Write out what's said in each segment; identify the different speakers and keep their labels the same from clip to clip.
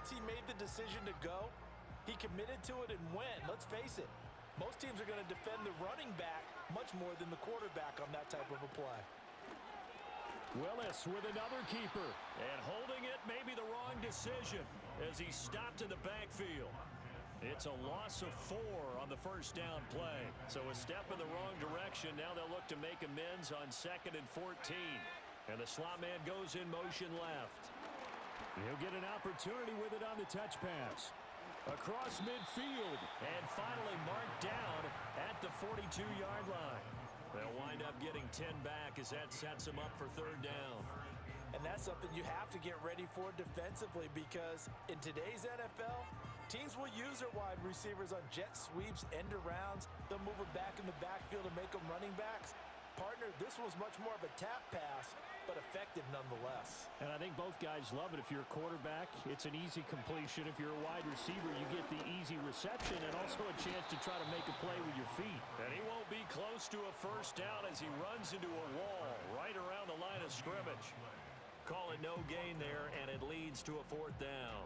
Speaker 1: once he made the decision to go, he committed to it and went. Let's face it, most teams are going to defend the running back much more than the quarterback on that type of a play.
Speaker 2: Willis with another keeper. And holding it may be the wrong decision as he stopped in the backfield. It's a loss of 4 on the first down play. So a step in the wrong direction. Now they'll look to make amends on 2nd and 14. And the slot man goes in motion left. He'll get an opportunity with it on the touch pass. Across midfield. And finally marked down at the 42-yard line. They'll wind up getting 10 back as that sets them up for 3rd down.
Speaker 1: And that's something you have to get ready for defensively, because in today's NFL, teams will use their wide receivers on jet sweeps, end arounds. They'll move them back in the backfield and make them running backs. Partner, this was much more of a tap pass, but effective nonetheless.
Speaker 2: And I think both guys love it. If you're a quarterback, it's an easy completion. If you're a wide receiver, you get the easy reception and also a chance to try to make a play with your feet. And he won't be close to a first down as he runs into a wall right around the line of scrimmage. Call it no gain there, and it leads to a 4th down.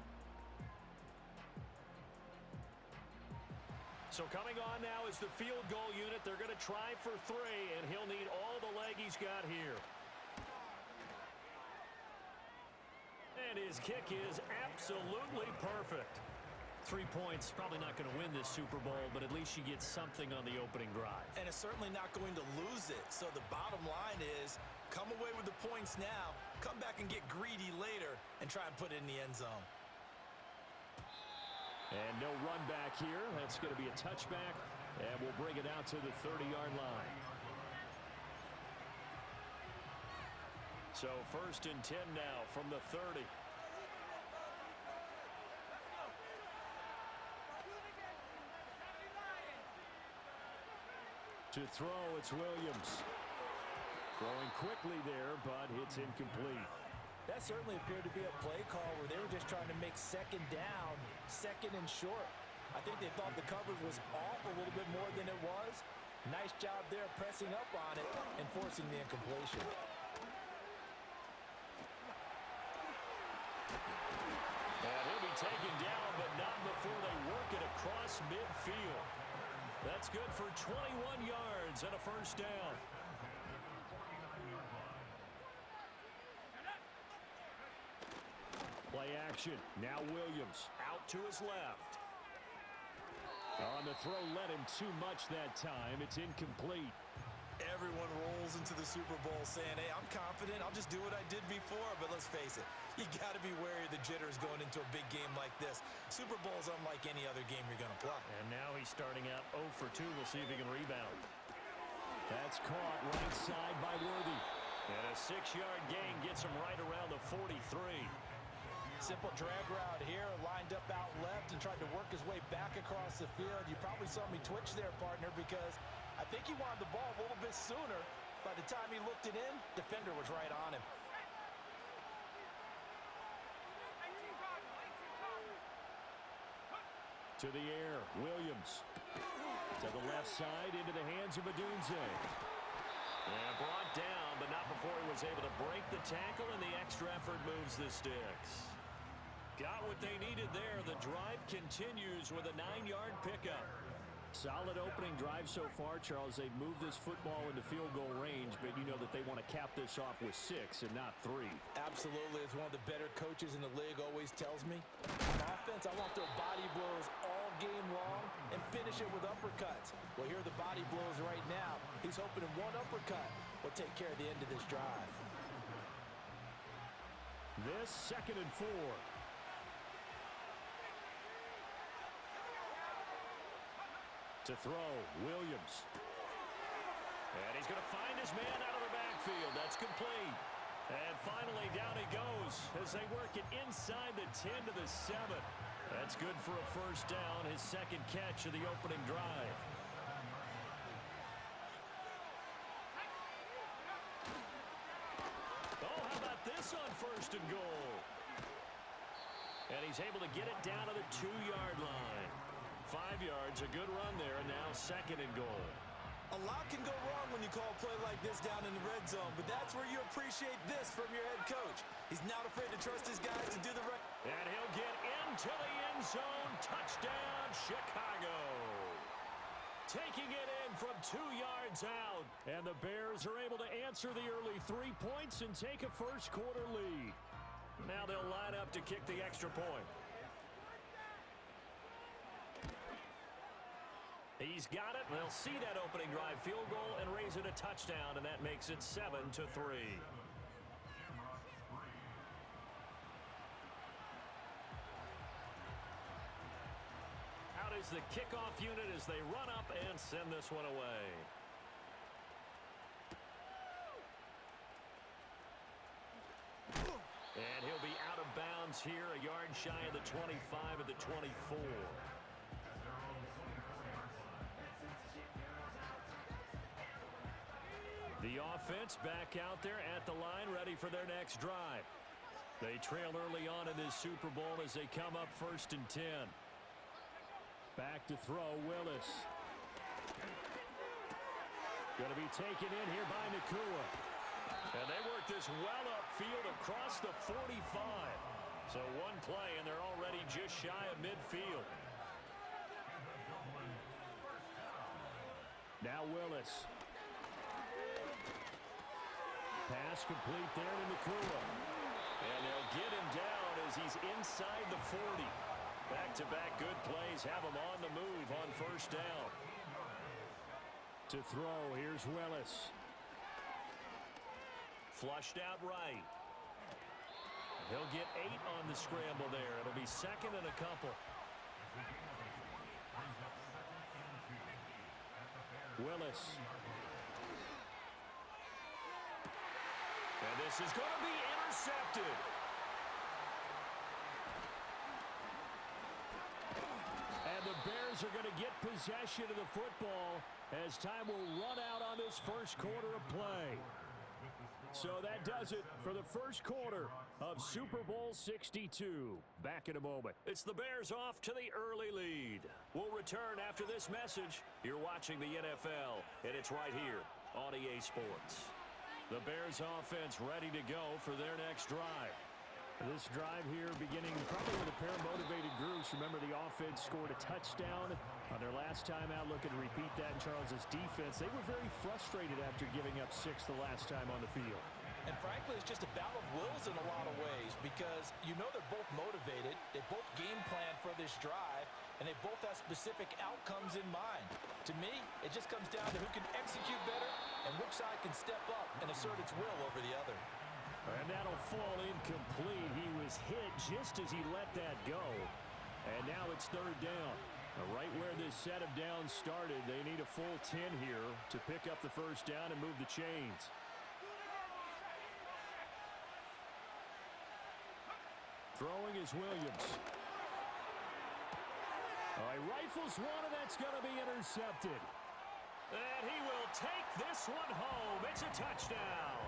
Speaker 2: So coming on now is the field goal unit. They're going to try for 3, and he'll need all the leg he's got here. And his kick is absolutely perfect. 3 points, probably not going to win this Super Bowl, but at least you get something on the opening drive.
Speaker 1: And it's certainly not going to lose it. So the bottom line is, come away with the points now, come back and get greedy later, and try and put it in the end zone.
Speaker 2: And no run back here. That's going to be a touchback, and we'll bring it out to the 30-yard line. So 1st and 10 now from the 30. To throw, it's Williams. Throwing quickly there, but it's incomplete.
Speaker 1: That certainly appeared to be a play call where they were just trying to make 2nd down, 2nd and short. I think they thought the coverage was off a little bit more than it was. Nice job there pressing up on it and forcing the incompletion.
Speaker 2: And he'll be taken down, but not before they work it across midfield. That's good for 21 yards and a first down. Play action. Now Williams out to his left. On the throw, led him too much that time. It's incomplete.
Speaker 1: Everyone rolls into the Super Bowl saying, hey, I'm confident. I'll just do what I did before. But let's face it, you got to be wary of the jitters going into a big game like this. Super Bowl is unlike any other game you're going to play.
Speaker 2: And now he's starting out 0 for 2. We'll see if he can rebound. That's caught right side by Worthy. And a 6-yard gain gets him right around the 43.
Speaker 1: Simple drag route here, lined up out left and tried to work his way back across the field. You probably saw me twitch there, partner, because I think he wanted the ball a little bit sooner. By the time he looked it in, defender was right on him.
Speaker 2: To the air, Williams. To the left side, into the hands of Adunze. And brought down, but not before he was able to break the tackle, and the extra effort moves the sticks. Got what they needed there. The drive continues with a 9-yard pickup. Solid opening drive so far, Charles. They've moved this football into field goal range, but you know that they want to cap this off with 6 and not 3.
Speaker 1: Absolutely. As one of the better coaches in the league always tells me, on offense, I want to throw body blows all game long and finish it with uppercuts. Well, here are the body blows right now. He's hoping in one uppercut will take care of the end of this drive.
Speaker 2: This 2nd and 4. To throw, Williams. And he's going to find his man out of the backfield. That's complete. And finally, down he goes as they work it inside the 10 to the 7. That's good for a first down, his 2nd catch of the opening drive. Oh, how about this on 1st and goal? And he's able to get it down to the 2-yard line. 5 yards, a good run there, and now 2nd and goal.
Speaker 1: A lot can go wrong when you call a play like this down in the red zone, but that's where you appreciate this from your head coach. He's not afraid to trust his guys to do the right.
Speaker 2: And he'll get into the end zone. Touchdown, Chicago. Taking it in from 2 yards out. And the Bears are able to answer the early 3 points and take a first-quarter lead. Now they'll line up to kick the extra point. He's got it. They'll see that opening drive field goal and raise it a touchdown, and that makes it 7-3. Out is the kickoff unit as they run up and send this one away. And he'll be out of bounds here, a yard shy of the 25 at the 24. The offense back out there at the line, ready for their next drive. They trail early on in this Super Bowl as they come up 1st and 10. Back to throw, Willis. Going to be taken in here by Nakua. And they work this well upfield across the 45. So one play, and they're already just shy of midfield. Now Willis. Pass complete there to Nakua. And they'll get him down as he's inside the 40. Back-to-back good plays have him on the move on 1st down. To throw, here's Willis. Flushed out right. He'll get 8 on the scramble there. It'll be 2nd and a couple. Willis. And this is going to be intercepted. And the Bears are going to get possession of the football as time will run out on this first quarter of play. So that does it for the first quarter of Super Bowl 62. Back in a moment. It's the Bears off to the early lead. We'll return after this message. You're watching the NFL, and it's right here on EA Sports. The Bears offense ready to go for their next drive. This drive here beginning probably with a pair of motivated groups. Remember, the offense scored a touchdown on their last time out. Looking to repeat that in Charles's defense. They were very frustrated after giving up 6 the last time on the field.
Speaker 1: And frankly, it's just a battle of wills in a lot of ways because you know they're both motivated. They both game plan for this drive, and they both have specific outcomes in mind. To me, it just comes down to who can execute better and which side can step up and assert its will over the other.
Speaker 2: And that'll fall incomplete. He was hit just as he let that go. And now it's 3rd down. Right where this set of downs started, they need a full 10 here to pick up the 1st down and move the chains. Throwing is Williams. He rifles one, and that's going to be intercepted. And he will take this one home. It's a touchdown.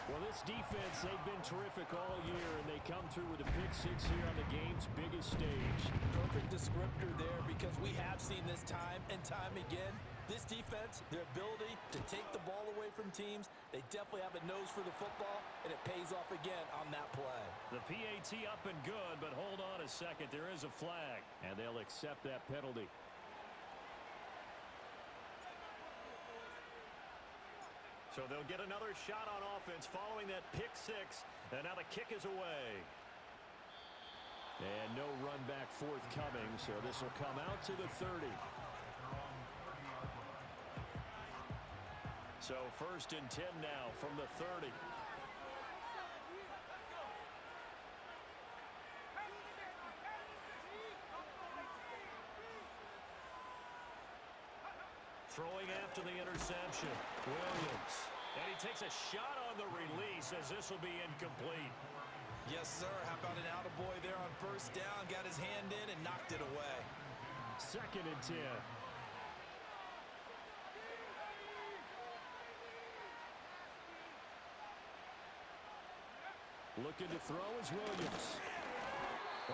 Speaker 2: Well, this defense, they've been terrific all year, and they come through with a pick 6 here on the game's biggest stage.
Speaker 1: Perfect descriptor there because we have seen this time and time again. This defense, their ability to take the ball away from teams, they definitely have a nose for the football, and it pays off again on that play.
Speaker 2: The PAT up and good, but hold on a second. There is a flag, and they'll accept that penalty. So they'll get another shot on offense following that pick 6, and now the kick is away. And no run back forthcoming, so this will come out to the 30. So 1st and 10 now from the 30. Throwing after the interception, Williams. And he takes a shot on the release as this will be incomplete.
Speaker 1: Yes, sir. How about an attaboy there on 1st down? Got his hand in and knocked it away.
Speaker 2: 2nd and 10. Looking to throw is Williams.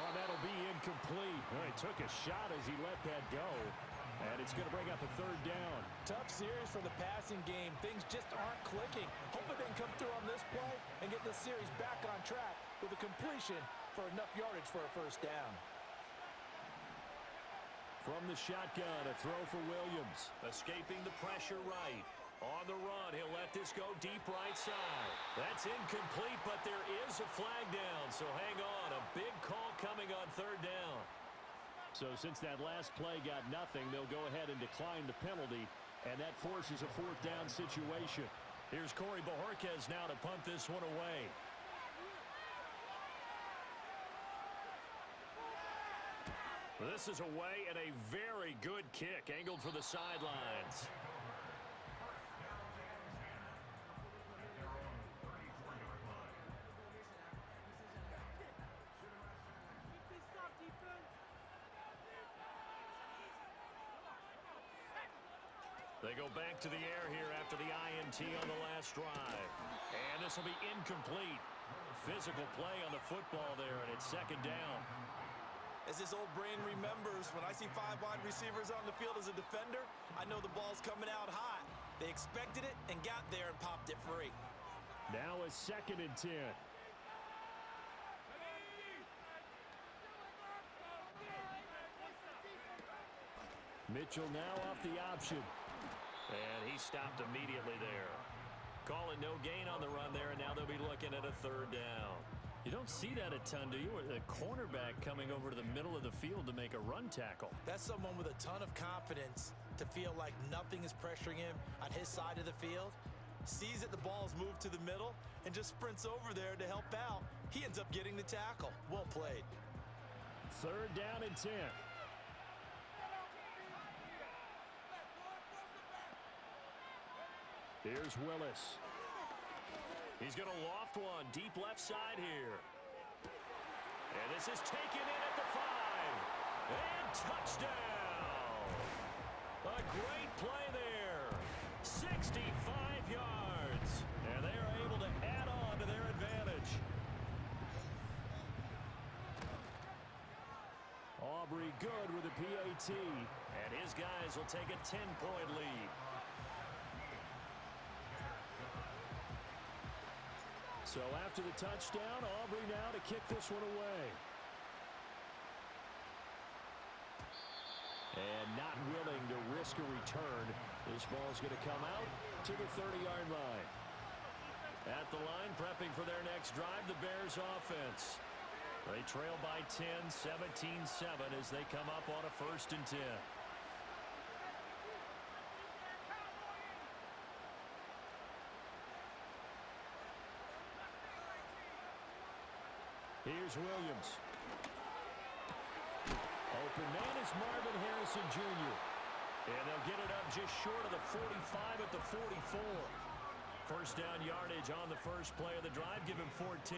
Speaker 2: Oh, that'll be incomplete. Well, he took a shot as he let that go. And it's going to bring up a 3rd down.
Speaker 1: Tough series for the passing game. Things just aren't clicking. Hopefully they can come through on this play and get this series back on track with a completion for enough yardage for a 1st down.
Speaker 2: From the shotgun, a throw for Williams. Escaping the pressure right. On the run, he'll let this go deep right side. That's incomplete, but there is a flag down, so hang on. A big call coming on third down. So since that last play got nothing, they'll go ahead and decline the penalty, and that forces a fourth down situation. Here's Corey Bojorquez now to punt this one away. This is away and a very good kick, angled for the sidelines. They go back to the air here after the INT on the last drive. And this will be incomplete. Physical play on the football there, and it's second down.
Speaker 1: As this old brain remembers, when I see 5 wide receivers on the field as a defender, I know the ball's coming out hot. They expected it and got there and popped it free.
Speaker 2: Now a 2nd and 10. Mitchell now off the option. And he stopped immediately there. Call it no gain on the run there, and now they'll be looking at a 3rd down. You don't see that a ton, do you? A cornerback coming over to the middle of the field to make a run tackle.
Speaker 1: That's someone with a ton of confidence to feel like nothing is pressuring him on his side of the field. Sees that the ball's moved to the middle and just sprints over there to help out. He ends up getting the tackle. Well played.
Speaker 2: 3rd down and 10. Here's Willis. He's going to loft one deep left side here. And this is taken in at the 5. And touchdown. A great play there. 65 yards. And they are able to add on to their advantage. Aubrey good with a PAT. And his guys will take a 10-point lead. So after the touchdown, Aubrey now to kick this one away. And not willing to risk a return. This ball's going to come out to the 30-yard line. At the line, prepping for their next drive, the Bears offense. They trail by 10, 17-7 as they come up on a 1st and 10. Here's Williams. Open man is Marvin Harrison Jr. And they'll get it up just short of the 45 at the 44. 1st down yardage on the first play of the drive. Give him 14.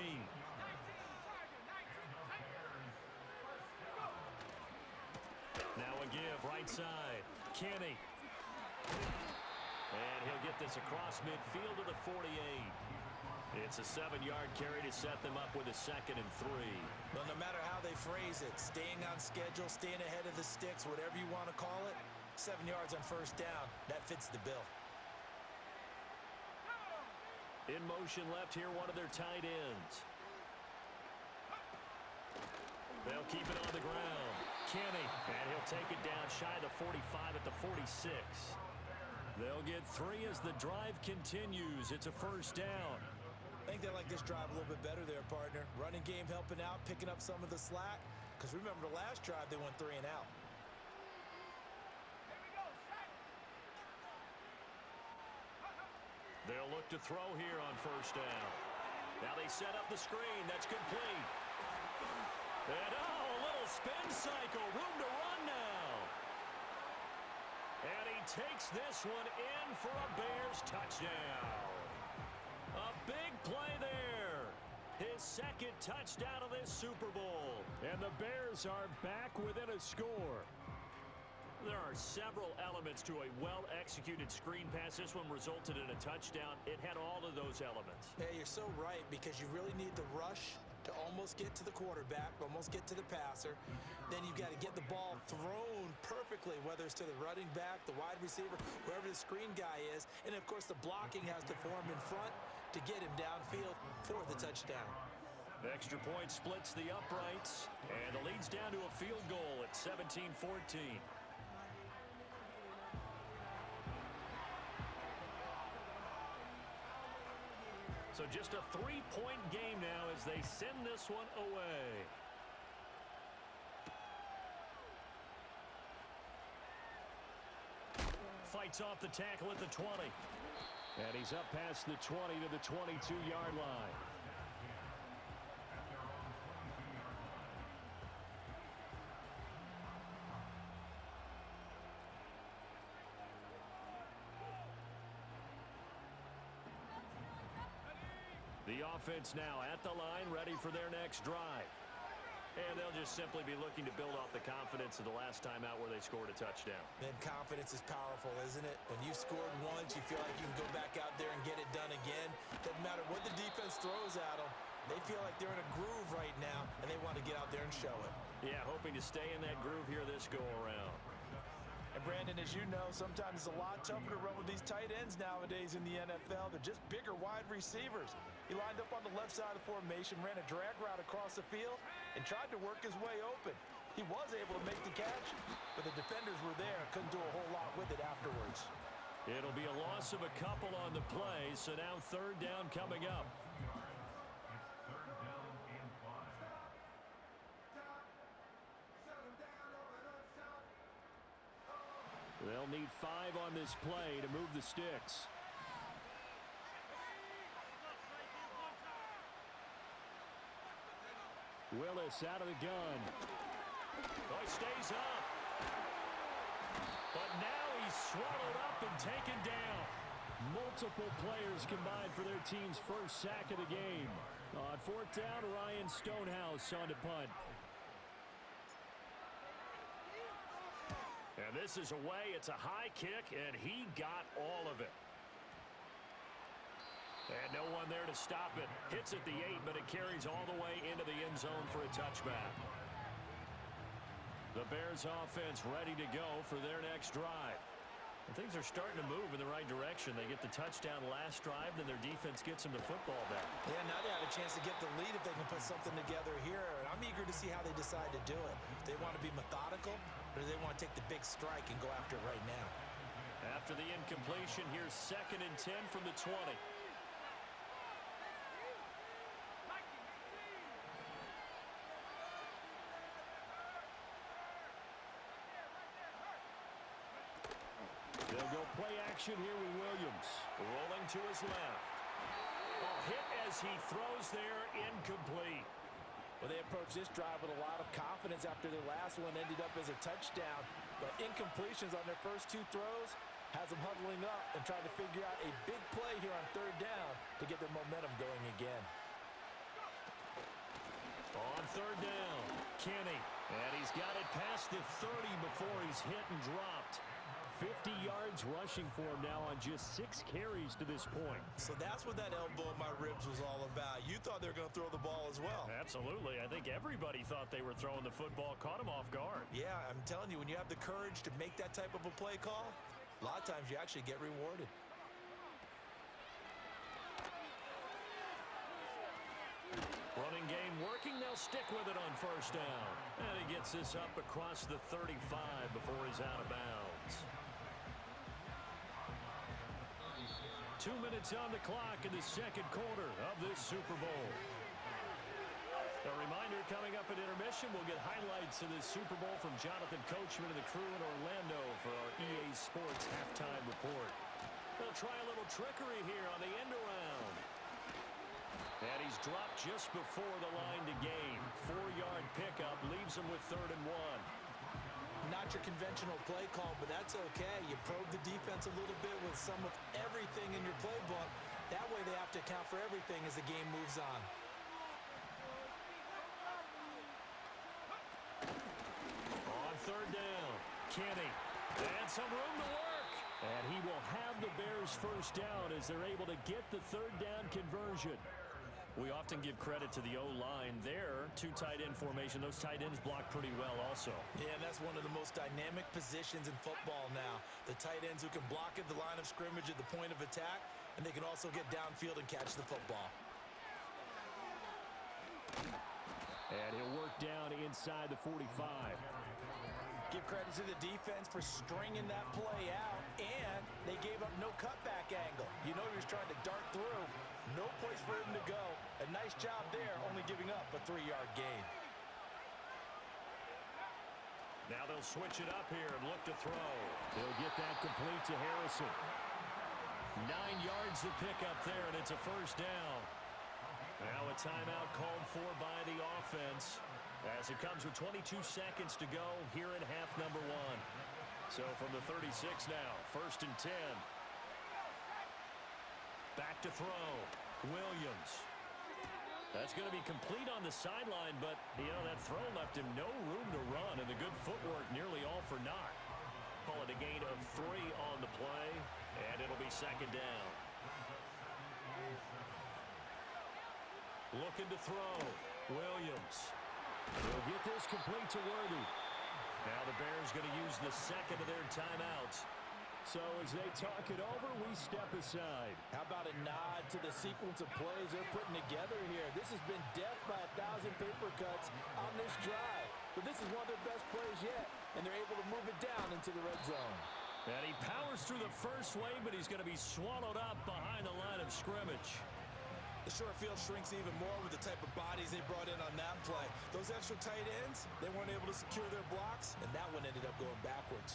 Speaker 2: Now a give right side. Kenny. And he'll get this across midfield to the 48. It's a 7-yard carry to set them up with a 2nd and 3.
Speaker 1: Well, no matter how they phrase it, staying on schedule, staying ahead of the sticks, whatever you want to call it, 7 yards on 1st down, that fits the bill.
Speaker 2: In motion left here, one of their tight ends. They'll keep it on the ground. Kenny, and he'll take it down shy of the 45 at the 46. They'll get 3 as the drive continues. It's a 1st down.
Speaker 1: I think they like this drive a little bit better there, partner. Running game helping out, picking up some of the slack. Because remember, the last drive, they went 3 and out.
Speaker 2: They'll look to throw here on 1st down. Now they set up the screen. That's complete. And, a little spin cycle. Room to run now. And he takes this one in for a Bears touchdown. A big play there. His 2nd touchdown of this Super Bowl. And the Bears are back within a score. There are several elements to a well-executed screen pass. This one resulted in a touchdown. It had all of those elements.
Speaker 1: Yeah, you're so right, because you really need the rush to almost get to the quarterback, almost get to the passer. Then you've got to get the ball thrown perfectly, whether it's to the running back, the wide receiver, wherever the screen guy is. And, of course, the blocking has to form in front to get him downfield for the touchdown.
Speaker 2: The extra point splits the uprights, and the lead's down to a field goal at 17-14. So just a 3-point game now as they send this one away. Fights off the tackle at the 20. And he's up past the 20 to the 22-yard line. The offense now at the line, ready for their next drive. And they'll just simply be looking to build off the confidence of the last time out where they scored a touchdown.
Speaker 1: Then confidence is powerful, isn't it? When you've scored once, you feel like you can go back out there and get it done again. Doesn't matter what the defense throws at them. They feel like they're in a groove right now, and they want to get out there and show it.
Speaker 2: Yeah, hoping to stay in that groove here this go-around.
Speaker 1: And Brandon, as you know, sometimes it's a lot tougher to run with these tight ends nowadays in the NFL. They're just bigger wide receivers. He lined up on the left side of the formation, ran a drag route across the field, and tried to work his way open. He was able to make the catch, but the defenders were there, couldn't do a whole lot with it afterwards.
Speaker 2: It'll be a loss of a couple on the play, so now third down coming up. They'll need 5 on this play to move the sticks. Willis out of the gun. Oh, he stays up. But now he's swallowed up and taken down. Multiple players combined for their team's first sack of the game. On fourth down, Ryan Stonehouse on to punt. And this is away. It's a high kick, and he got all of it. And no one there to stop it. Hits at the 8, but it carries all the way into the end zone for a touchback. The Bears offense ready to go for their next drive. And things are starting to move in the right direction. They get the touchdown last drive, then their defense gets them the football back. Yeah, now they have a chance to get the lead if they can put something together here. And I'm eager to see how they decide to do it. If they want to be methodical, or do they want to take the big strike and go after it right now? After the incompletion, here's 2nd and 10 from the 20. They'll go play action here with Williams. Rolling to his left. A hit as he throws there, incomplete.
Speaker 1: Well, they approached this drive with a lot of confidence after their last one ended up as a touchdown. But incompletions on their first 2 throws has them huddling up and trying to figure out a big play here on third down to get their momentum going again.
Speaker 2: On third down, Kenny. And he's got it past the 30 before he's hit and dropped. 50 yards rushing for him now on just 6 carries to this point.
Speaker 1: So that's what that elbow in my ribs was all about. You thought they were going to throw the ball as well.
Speaker 2: Absolutely. I think everybody thought they were throwing the football, caught him off guard.
Speaker 1: Yeah, I'm telling you, when you have the courage to make that type of a play call, a lot of times you actually get rewarded.
Speaker 2: Running game working. They'll stick with it on first down. And he gets this up across the 35 before he's out of bounds. 2 minutes on the clock in the second quarter of this Super Bowl. A reminder, coming up at intermission, we'll get highlights of this Super Bowl from Jonathan Coachman and the crew in Orlando for our EA Sports halftime report. They'll try a little trickery here on the end around. And he's dropped just before the line to gain. 4-yard pickup leaves him with 3rd and 1.
Speaker 1: Not your conventional play call, but that's okay. You probe the defense a little bit with some of everything in your playbook. That way they have to account for everything as the game moves on.
Speaker 2: On third down, Kenny. And some room to work. And he will have the Bears first down as they're able to get the third down conversion. We often give credit to the O-line there. 2 tight end formation. Those tight ends block pretty well also.
Speaker 1: Yeah, and that's one of the most dynamic positions in football now. The tight ends who can block at the line of scrimmage at the point of attack, and they can also get downfield and catch the football.
Speaker 2: And he'll work down inside the 45.
Speaker 1: Give credit to the defense for stringing that play out, and they gave up no cutback angle. You know he was trying to dart through. No place for him to go. A nice job there, only giving up a 3-yard gain.
Speaker 2: Now they'll switch it up here and look to throw. He'll get that complete to Harrison. 9 yards to pick up there, and it's a first down. Now a timeout called for by the offense as it comes with 22 seconds to go here in half number 1. So from the 36 now, 1st and 10. Back to throw. Williams. That's going to be complete on the sideline, but, that throw left him no room to run, and the good footwork nearly all for naught. Call it a gain of 3 on the play, and it'll be 2nd down. Looking to throw. Williams. He'll get this complete to Worthy. Now the Bears going to use the 2nd of their timeouts. So as they talk it over, we step aside.
Speaker 1: How about a nod to the sequence of plays they're putting together here? This has been death by 1,000 paper cuts on this drive. But this is one of their best plays yet, and they're able to move it down into the red zone.
Speaker 2: And he powers through the first wave, but he's going to be swallowed up behind the line of scrimmage.
Speaker 1: The short field shrinks even more with the type of bodies they brought in on that play. Those extra tight ends, they weren't able to secure their blocks, and that one ended up going backwards.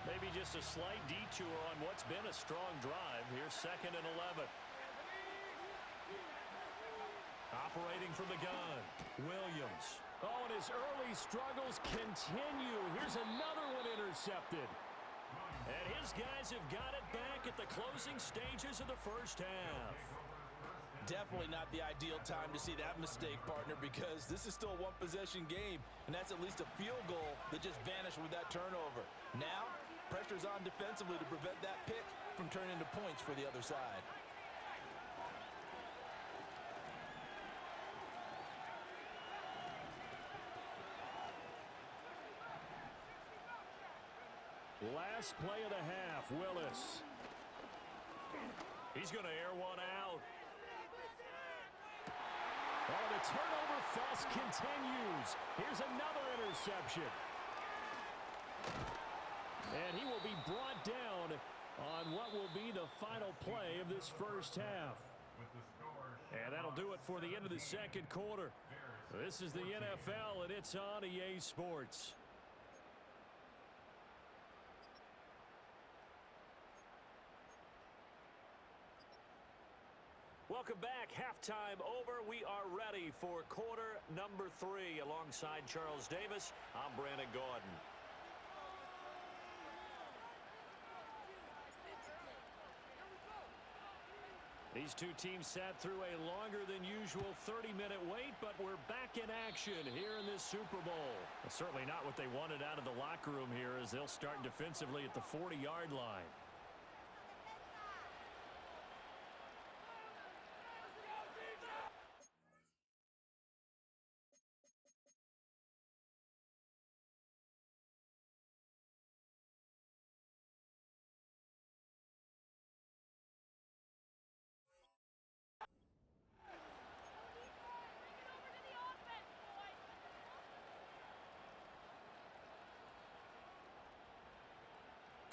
Speaker 2: Maybe just a slight detour on what's been a strong drive. Here's 2nd and 11. Operating from the gun, Williams. Oh, and his early struggles continue. Here's another one intercepted. And his guys have got it back at the closing stages of the first half.
Speaker 1: Definitely not the ideal time to see that mistake, partner, because this is still a one-possession game, and that's at least a field goal that just vanished with that turnover. Now, pressure's on defensively to prevent that pick from turning into points for the other side.
Speaker 2: Last play of the half, Willis. He's going to air one out. Oh, the turnover fest continues. Here's another interception. And he will be brought down on what will be the final play of this first half. And that'll do it for the end of the second quarter. This is the NFL, and it's on EA Sports. Welcome back. Halftime over. We are ready for quarter number 3. Alongside Charles Davis, I'm Brandon Gaudin. These two teams sat through a longer than usual 30-minute wait, but we're back in action here in this Super Bowl. Well, certainly not what they wanted out of the locker room here, as they'll start defensively at the 40-yard line.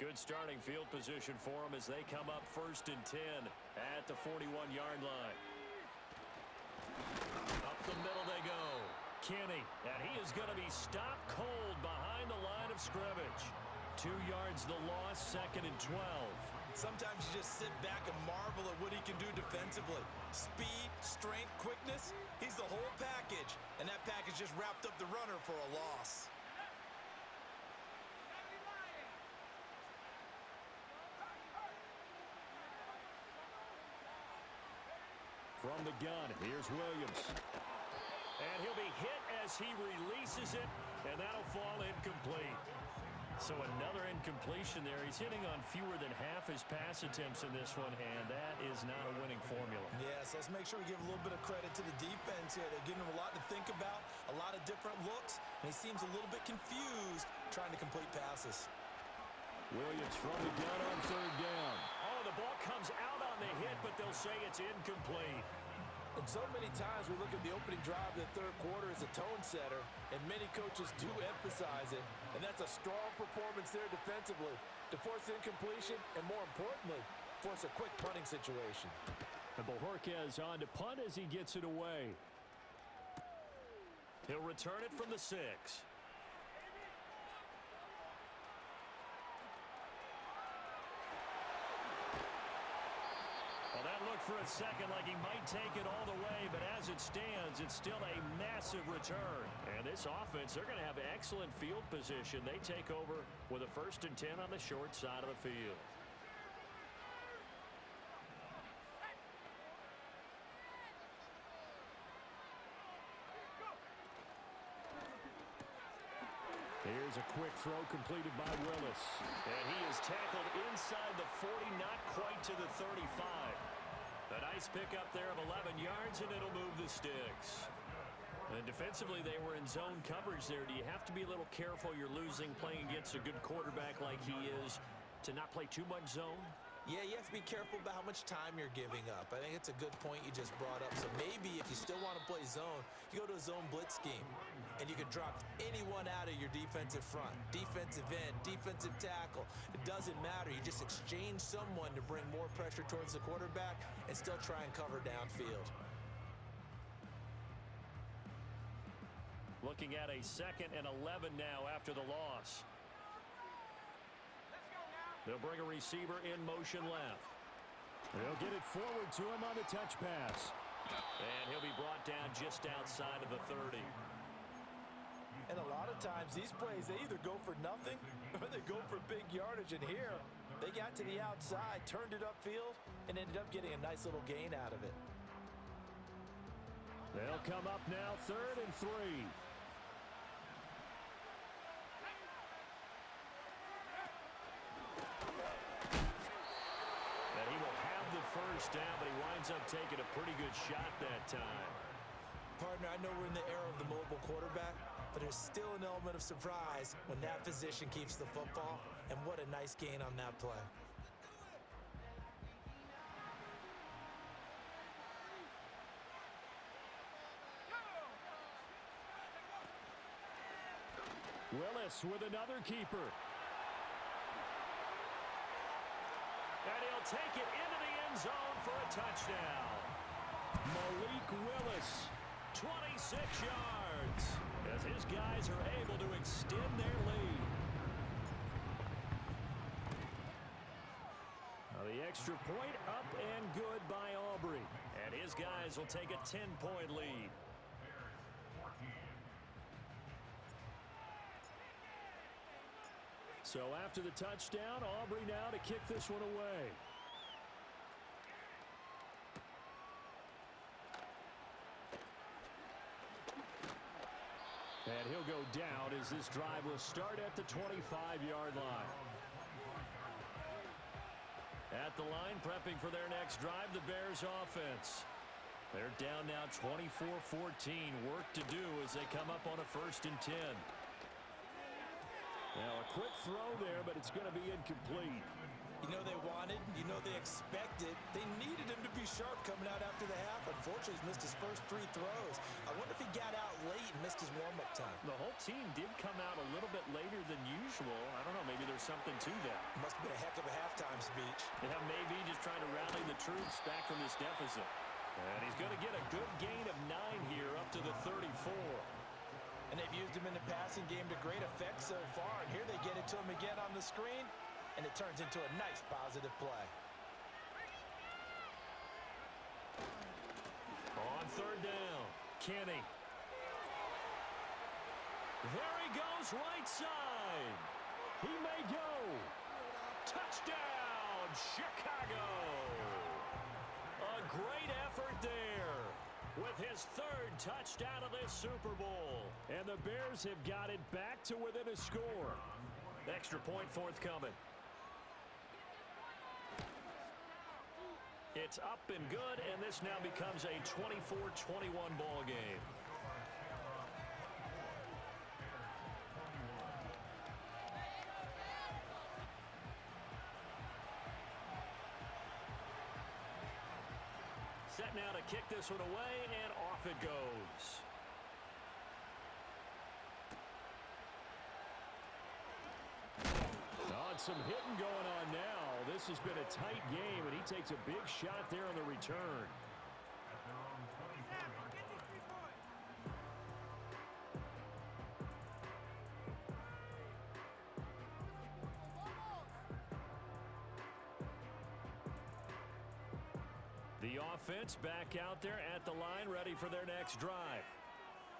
Speaker 2: Good starting field position for them as they come up 1st and 10 at the 41-yard line. Up the middle they go. Kenny, and he is going to be stopped cold behind the line of scrimmage. 2 yards the loss, 2nd and 12.
Speaker 1: Sometimes you just sit back and marvel at what he can do defensively. Speed, strength, quickness, he's the whole package. And that package just wrapped up the runner for a loss.
Speaker 2: From the gun, here's Williams. And he'll be hit as he releases it, and that'll fall incomplete. So another incompletion there. He's hitting on fewer than half his pass attempts in this one, and that is not a winning formula.
Speaker 1: Yes, let's make sure we give a little bit of credit to the defense here. They're giving him a lot to think about, a lot of different looks, and he seems a little bit confused trying to complete passes.
Speaker 2: Williams from the gun on 3rd down. Oh, the ball comes out on the hit, but they'll say it's incomplete.
Speaker 1: And so many times we look at the opening drive of the 3rd quarter as a tone setter, and many coaches do emphasize it. And that's a strong performance there defensively to force incompletion, and more importantly, force a quick punting situation.
Speaker 2: And Bojorquez on to punt as he gets it away. He'll return it from the 6. Well, that looked for a second like he might take it all the way, but as it stands, it's still a massive return. And this offense, they're going to have excellent field position. They take over with a 1st and 10 on the short side of the field. Here's a quick throw completed by Willis. And he is tackled inside the 40, not quite to the 35. A nice pickup there of 11 yards, and it'll move the sticks. And defensively, they were in zone coverage there. Do you have to be a little careful you're losing playing against a good quarterback like he is to not play too much zone?
Speaker 1: Yeah, you have to be careful about how much time you're giving up. I think it's a good point you just brought up. So maybe if you still want to play zone, you go to a zone blitz scheme. And you can drop anyone out of your defensive front. Defensive end, defensive tackle. It doesn't matter. You just exchange someone to bring more pressure towards the quarterback and still try and cover downfield.
Speaker 2: Looking at a 2nd and 11 now after the loss. They'll bring a receiver in motion left. They'll get it forward to him on the touch pass. And he'll be brought down just outside of the 30.
Speaker 1: And a lot of times, these plays, they either go for nothing or they go for big yardage. And here, they got to the outside, turned it upfield, and ended up getting a nice little gain out of it.
Speaker 2: They'll come up now 3rd and 3. First down, but he winds up taking a pretty good shot that time.
Speaker 1: Partner, I know we're in the era of the mobile quarterback, but there's still an element of surprise when that position keeps the football, and what a nice gain on that play.
Speaker 2: Willis with another keeper. And he'll take it into the end zone for a touchdown. Malik Willis, 26 yards, as his guys are able to extend their lead. Now the extra point up and good by Aubrey. And his guys will take a 10-point lead. So after the touchdown, Aubrey now to kick this one away. And he'll go down as this drive will start at the 25-yard line. At the line, prepping for their next drive, the Bears offense. They're down now 24-14. Work to do as they come up on a 1st and 10. Now a quick throw there, but it's going to be incomplete.
Speaker 1: You know they wanted, you know they expected. They needed him to be sharp coming out after the half. Unfortunately, he's missed his first 3 throws. I wonder if he got out late and missed his warm-up time.
Speaker 2: The whole team did come out a little bit later than usual. I don't know, maybe there's something to that.
Speaker 1: Must have been a heck of a halftime speech.
Speaker 2: Yeah, maybe just trying to rally the troops back from this deficit. And he's going to get a good gain of 9 here up to the 34.
Speaker 1: And they've used him in the passing game to great effect so far. And here they get it to him again on the screen. And it turns into a nice positive play.
Speaker 2: On 3rd down, Kenny. There he goes right side. He may go. Touchdown, Chicago. A great effort there with his 3rd touchdown of this Super Bowl. And the Bears have got it back to within a score. Extra point forthcoming. It's up and good, and this now becomes a 24-21 ball game. Set now to kick this one away, and off it goes. Oh, some hitting going on now This has been a tight game, and he takes a big shot there on the return. The offense back out there at the line, ready for their next drive.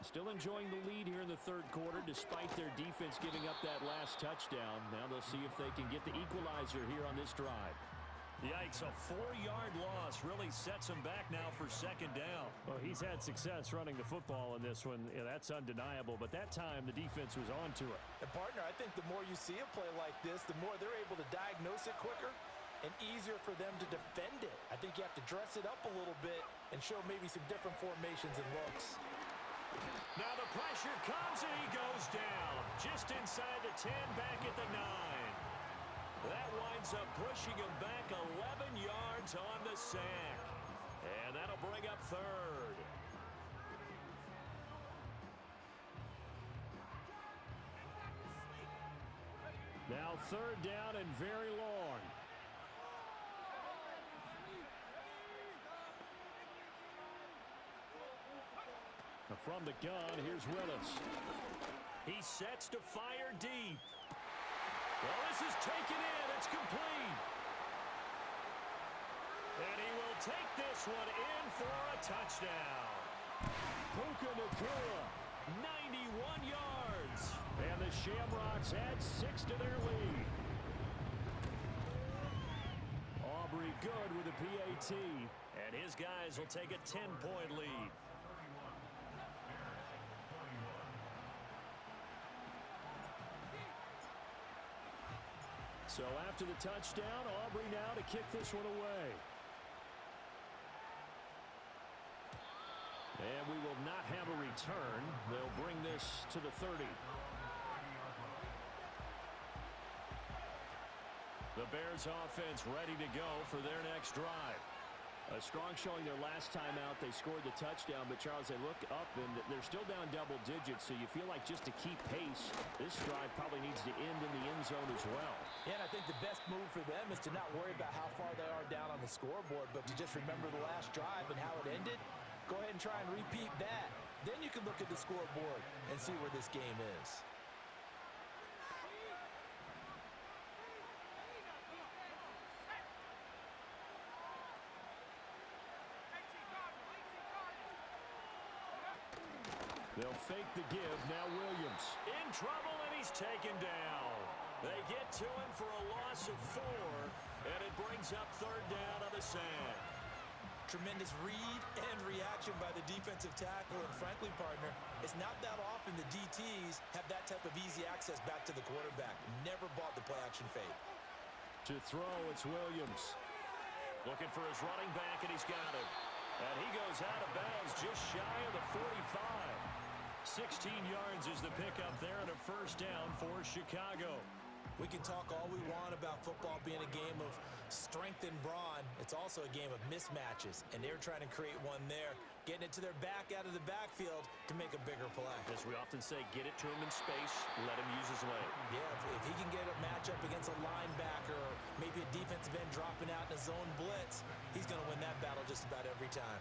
Speaker 2: Still enjoying the lead here in the third quarter, despite their defense giving up that last touchdown. Now they'll see if they can get the equalizer here on this drive. Yikes, a 4-yard loss really sets him back now for second down.
Speaker 3: Well, he's had success running the football in this one. Yeah, that's undeniable, but that time the defense was on to it.
Speaker 1: And partner, I think the more you see a play like this, the more they're able to diagnose it quicker and easier for them to defend it. I think you have to dress it up a little bit and show maybe some different formations and looks.
Speaker 2: Now the pressure comes and he goes down. Just inside the 10, back at the 9. That winds up pushing him back 11 yards on the sack. And that'll bring up third.
Speaker 3: Now third down and very long. From the gun, here's Willis.
Speaker 2: He sets to fire deep. Well, this is taken in. It's complete. And he will take this one in for a touchdown.
Speaker 3: Puka Nacua,
Speaker 2: 91 yards.
Speaker 3: And the Shamrocks add 6 to their lead.
Speaker 2: Aubrey good with a PAT. And his guys will take a 10-point lead.
Speaker 3: So after the touchdown, Aubrey now to kick this one away. And we will not have a return. They'll bring this to the 30.
Speaker 2: The Bears offense ready to go for their next drive.
Speaker 3: A strong showing their last time out. They scored the touchdown, but Charles, they look up and they're still down double digits, so you feel like just to keep pace, this drive probably needs to end in the end zone as well.
Speaker 1: Yeah, and I think the best move for them is to not worry about how far they are down on the scoreboard, but to just remember the last drive and how it ended. Go ahead and try and repeat that. Then you can look at the scoreboard and see where this game is.
Speaker 3: They'll fake the give. Now Williams.
Speaker 2: In trouble, and he's taken down. They get to him for a loss of 4, and it brings up third down on the sack.
Speaker 1: Tremendous read and reaction by the defensive tackle, and frankly, partner, it's not that often the DTs have that type of easy access back to the quarterback. Never bought the play-action fake.
Speaker 3: To throw, it's Williams.
Speaker 2: Looking for his running back, and he's got him. And he goes out of bounds just shy of the 45. 16 yards is the pickup there and a first down for Chicago.
Speaker 1: We can talk all we want about football being a game of strength and brawn. It's also a game of mismatches, and they're trying to create one there, getting it to their back out of the backfield to make a bigger play.
Speaker 2: As we often say, get it to him in space, let him use his leg.
Speaker 1: Yeah, if he can get a matchup against a linebacker or maybe a defensive end dropping out in a zone blitz, he's going to win that battle just about every time.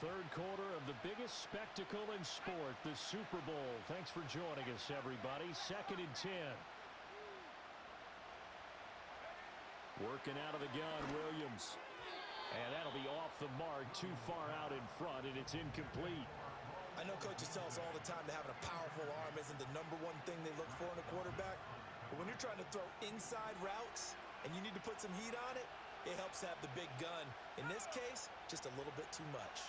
Speaker 3: Third quarter of the biggest spectacle in sport, the Super Bowl. Thanks for joining us, everybody. 2nd and 10. Working out of the gun, Williams. And that'll be off the mark, too far out in front, and it's incomplete.
Speaker 1: I know coaches tell us all the time that having a powerful arm isn't the #1 thing they look for in a quarterback. But when you're trying to throw inside routes and you need to put some heat on it, it helps have the big gun. In this case, just a little bit too much.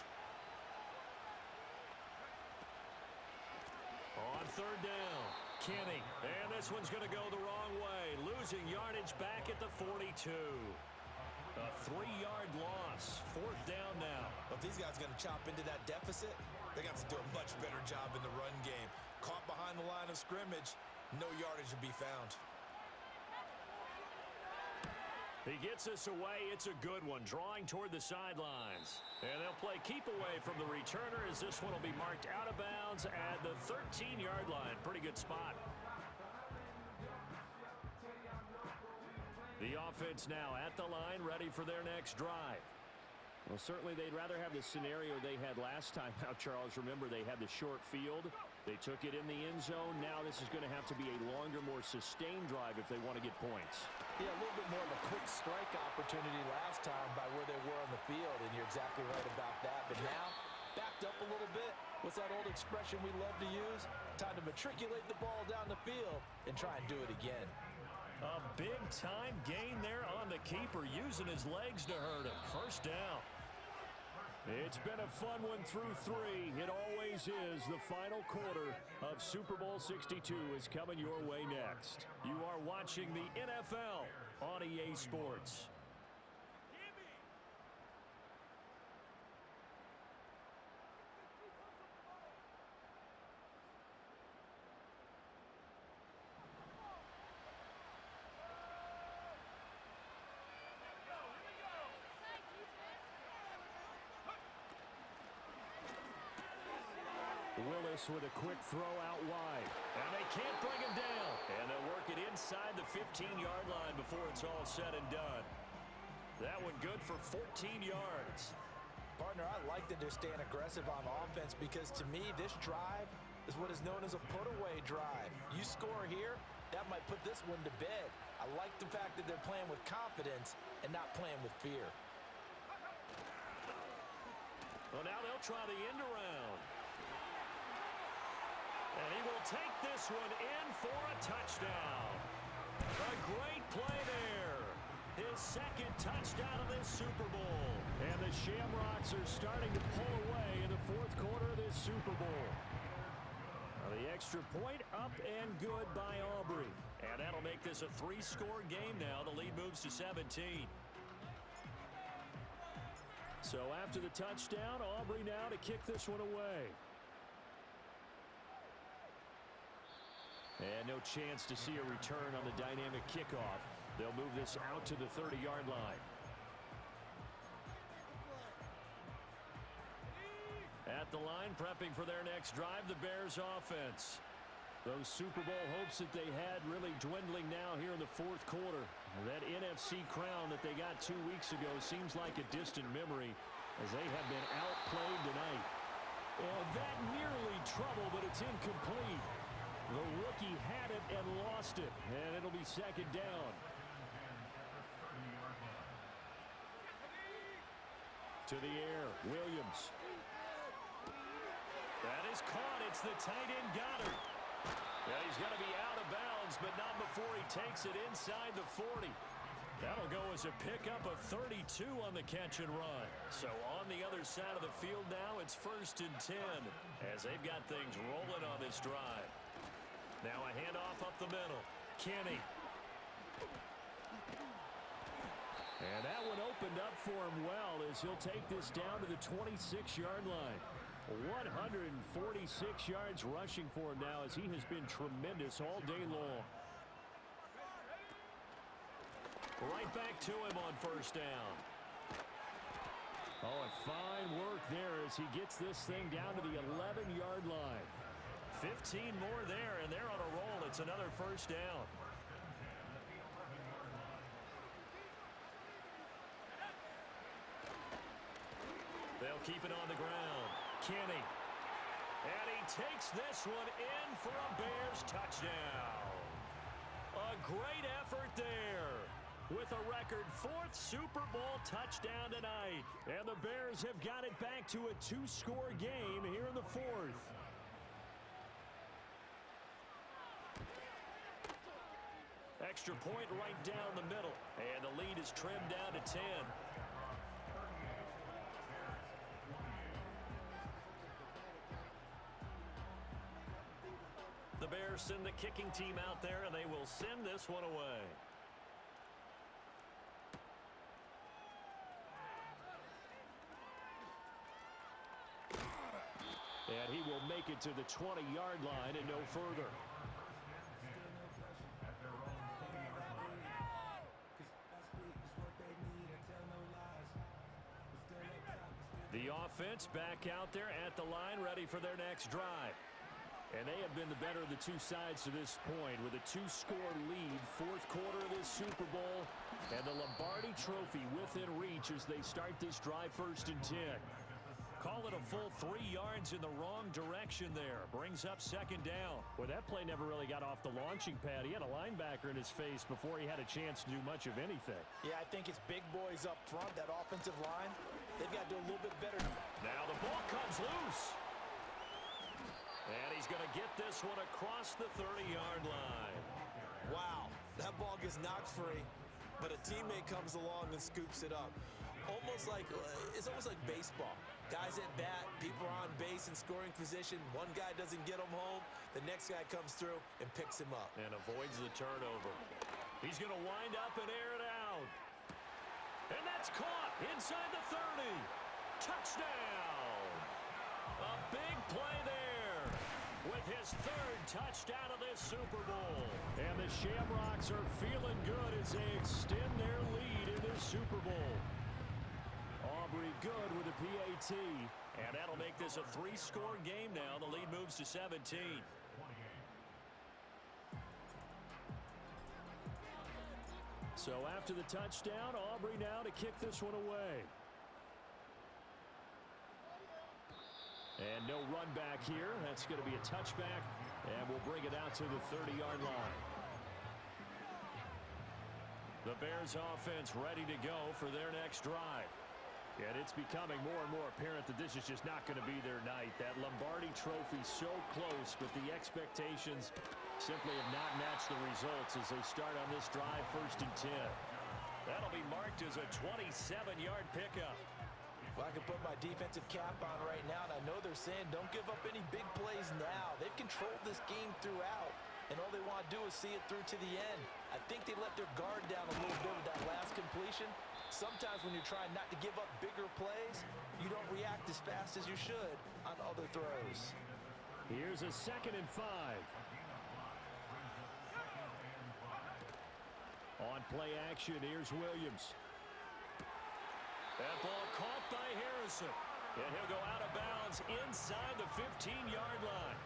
Speaker 2: On third down, Kenny. And this one's going to go the wrong way. Losing yardage back at the 42. A 3-yard loss. 4th down now.
Speaker 1: If these guys are going to chop into that deficit, they're going to have to do a much better job in the run game. Caught behind the line of scrimmage, no yardage to be found.
Speaker 2: He gets this away. It's a good one. Drawing toward the sidelines. And they'll play keep away from the returner as this one will be marked out of bounds at the 13-yard line. Pretty good spot. The offense now at the line, ready for their next drive.
Speaker 3: Well, certainly they'd rather have the scenario they had last time. Now, Charles, remember they had the short field. They took it in the end zone. Now this is going to have to be a longer, more sustained drive if they want to get points.
Speaker 1: Yeah, a little bit more of a quick strike opportunity last time by where they were on the field, and you're exactly right about that. But now, backed up a little bit. What's that old expression we love to use? Time to matriculate the ball down the field and try and do it again.
Speaker 2: A big-time gain there on the keeper, using his legs to hurt him. First down. It's been a fun one through 3. It always is. The final quarter of Super Bowl 62 is coming your way next. You are watching the NFL on EA Sports. Willis with a quick throw out wide. And they can't bring him down. And they'll work it inside the 15-yard line before it's all said and done. That one good for 14 yards.
Speaker 1: Partner, I like that they're staying aggressive on offense because to me, this drive is what is known as a put-away drive. You score here, that might put this one to bed. I like the fact that they're playing with confidence and not playing with fear.
Speaker 2: Well, now they'll try the end around. And he will take this one in for a touchdown. A great play there. His second touchdown of this Super Bowl. And the Shamrocks are starting to pull away in the fourth quarter of this Super Bowl. Now the extra point up and good by Aubrey. And that'll make this a 3-score game now. The lead moves to 17. So after the touchdown, Aubrey now to kick this one away. And no chance to see a return on the dynamic kickoff. They'll move this out to the 30-yard line. At the line, prepping for their next drive, the Bears offense. Those Super Bowl hopes that they had really dwindling now here in the fourth quarter. That NFC crown that they got 2 weeks ago seems like a distant memory as they have been outplayed tonight. And that nearly trouble, but it's incomplete. The rookie had it and lost it, and it'll be second down. To the air, Williams. That is caught. It's the tight end Goddard. Yeah, he's going to be out of bounds, but not before he takes it inside the 40. That'll go as a pickup of 32 on the catch and run. So on the other side of the field now, it's 1st and 10 as they've got things rolling on this drive. Now a handoff up the middle. Kenny. And that one opened up for him well as he'll take this down to the 26-yard line. 146 yards rushing for him now as he has been tremendous all day long. Right back to him on first down. Oh, and fine work there as he gets this thing down to the 11-yard line. 15 more there, and they're on a roll. It's another first down. They'll keep it on the ground. Kenny. And he takes this one in for a Bears touchdown. A great effort there. With a record 4th Super Bowl touchdown tonight. And the Bears have got it back to a 2-score game here in the 4th. Extra point right down the middle. And the lead is trimmed down to 10. The Bears send the kicking team out there, and they will send this one away. And he will make it to the 20-yard line and no further. The offense back out there at the line, ready for their next drive. And they have been the better of the two sides to this point with a 2-score lead. Fourth quarter of this Super Bowl. And the Lombardi Trophy within reach as they start this drive 1st and 10. Call it a full 3 yards in the wrong direction there. Brings up 2nd down.
Speaker 3: Well, that play never really got off the launching pad. He had a linebacker in his face before he had a chance to do much of anything.
Speaker 1: Yeah, I think it's big boys up front, that offensive line. They've got to do a little bit better.
Speaker 2: Now the ball comes loose. And he's going to get this one across the 30-yard line.
Speaker 1: Wow, that ball gets knocked free, but a teammate comes along and scoops it up. It's almost like baseball. Guys at bat, people are on base in scoring position. One guy doesn't get him home. The next guy comes through and picks him up.
Speaker 2: And avoids the turnover. He's going to wind up and air it out. And that's caught inside the 30. Touchdown. A big play there with his 3rd touchdown of this Super Bowl.
Speaker 3: And the Shamrocks are feeling good as they extend their lead in this Super Bowl. Aubrey good with a PAT.
Speaker 2: And that'll make this a 3-score game now. The lead moves to 17.
Speaker 3: So after the touchdown, Aubrey now to kick this one away. And no run back here. That's going to be a touchback. And we'll bring it out to the 30-yard line.
Speaker 2: The Bears offense ready to go for their next drive.
Speaker 3: And it's becoming more and more apparent that this is just not going to be their night. That Lombardi Trophy so close, but the expectations simply have not matched the results as they start on this drive 1st and 10.
Speaker 2: That'll be marked as a 27-yard pickup.
Speaker 1: Well, I can put my defensive cap on right now, and I know they're saying don't give up any big plays now. They've controlled this game throughout, and all they want to do is see it through to the end. I think they let their guard down a little bit with that last completion. Sometimes when you're trying not to give up bigger plays, you don't react as fast as you should on other throws.
Speaker 3: Here's a 2nd and 5. On play action, here's Williams.
Speaker 2: That ball caught by Harrison. And he'll go out of bounds inside the 15-yard line.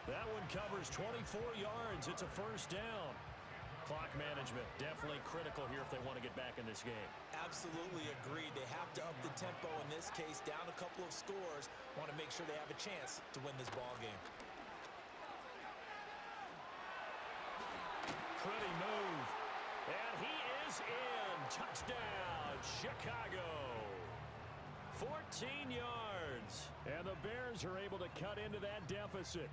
Speaker 2: That one covers 24 yards. It's a 1st down. Clock management definitely critical here if they want to get back in this game.
Speaker 1: Absolutely agreed. They have to up the tempo in this case, down a couple of scores. Want to make sure they have a chance to win this ball game.
Speaker 2: Pretty move. And he is in. Touchdown, Chicago. 14 yards.
Speaker 3: And the Bears are able to cut into that deficit.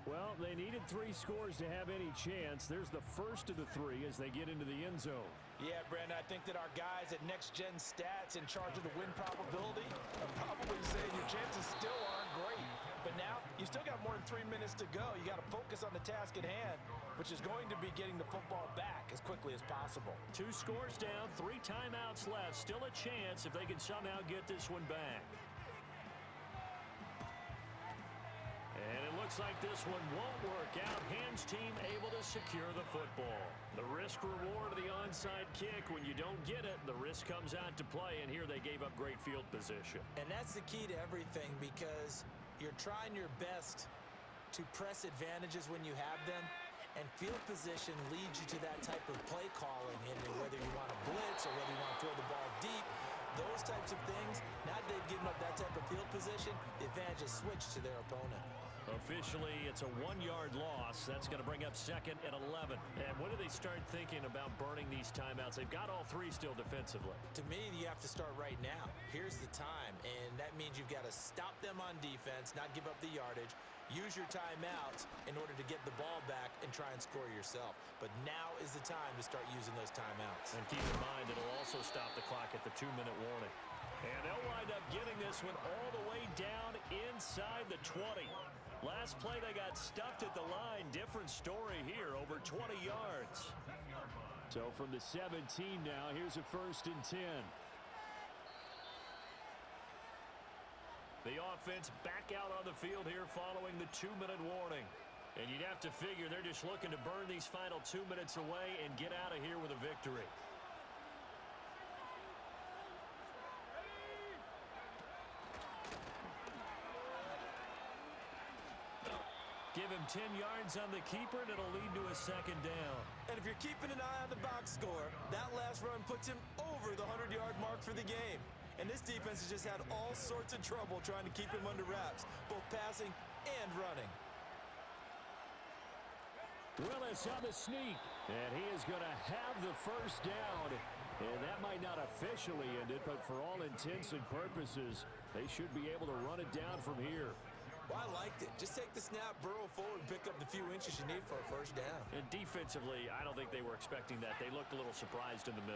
Speaker 3: Well, they needed 3 scores to have any chance. There's the first of the 3 as they get into the end zone.
Speaker 1: Yeah, Brandon, I think that our guys at Next Gen Stats in charge of the win probability are probably saying your chances still aren't great. But now, you still got more than 3 minutes to go. You got to focus on the task at hand, which is going to be getting the football back as quickly as possible.
Speaker 2: 2 scores down, 3 timeouts left. Still a chance if they can somehow get this one back. And it looks like this one won't work out. Ham's team able to secure the football. The risk-reward of the onside kick. When you don't get it, the risk comes out to play, and here they gave up great field position.
Speaker 1: And that's the key to everything, because you're trying your best to press advantages when you have them, and field position leads you to that type of play calling, Henry, whether you want to blitz or whether you want to throw the ball deep. Those types of things, now that they've given up that type of field position, the advantage is switched to their opponent.
Speaker 2: Officially, it's a 1-yard loss. That's going to bring up 2nd and 11. And when do they start thinking about burning these timeouts? They've got all 3 still defensively.
Speaker 1: To me, you have to start right now. Here's the time, and that means you've got to stop them on defense, not give up the yardage, use your timeouts in order to get the ball back and try and score yourself. But now is the time to start using those timeouts.
Speaker 2: And keep in mind, it'll also stop the clock at the 2-minute warning. And they'll wind up getting this one all the way down inside the 20. Last play, they got stuffed at the line. Different story here, over 20 yards.
Speaker 3: So from the 17 now, here's a 1st and 10.
Speaker 2: The offense back out on the field here following the 2-minute warning. And you'd have to figure they're just looking to burn these final 2 minutes away and get out of here with a victory. Give him him 10 yards on the keeper, and it'll lead to a second down.
Speaker 1: And if you're keeping an eye on the box score, that last run puts him over the 100-yard mark for the game. And this defense has just had all sorts of trouble trying to keep him under wraps, both passing and running.
Speaker 3: Willis on the sneak, and he is going to have the first down. And that might not officially end it, but for all intents and purposes, they should be able to run it down from here.
Speaker 1: Well, I liked it. Just take the snap, burrow forward, and pick up the few inches you need for a first down.
Speaker 2: And defensively, I don't think they were expecting that. They looked a little surprised in the middle.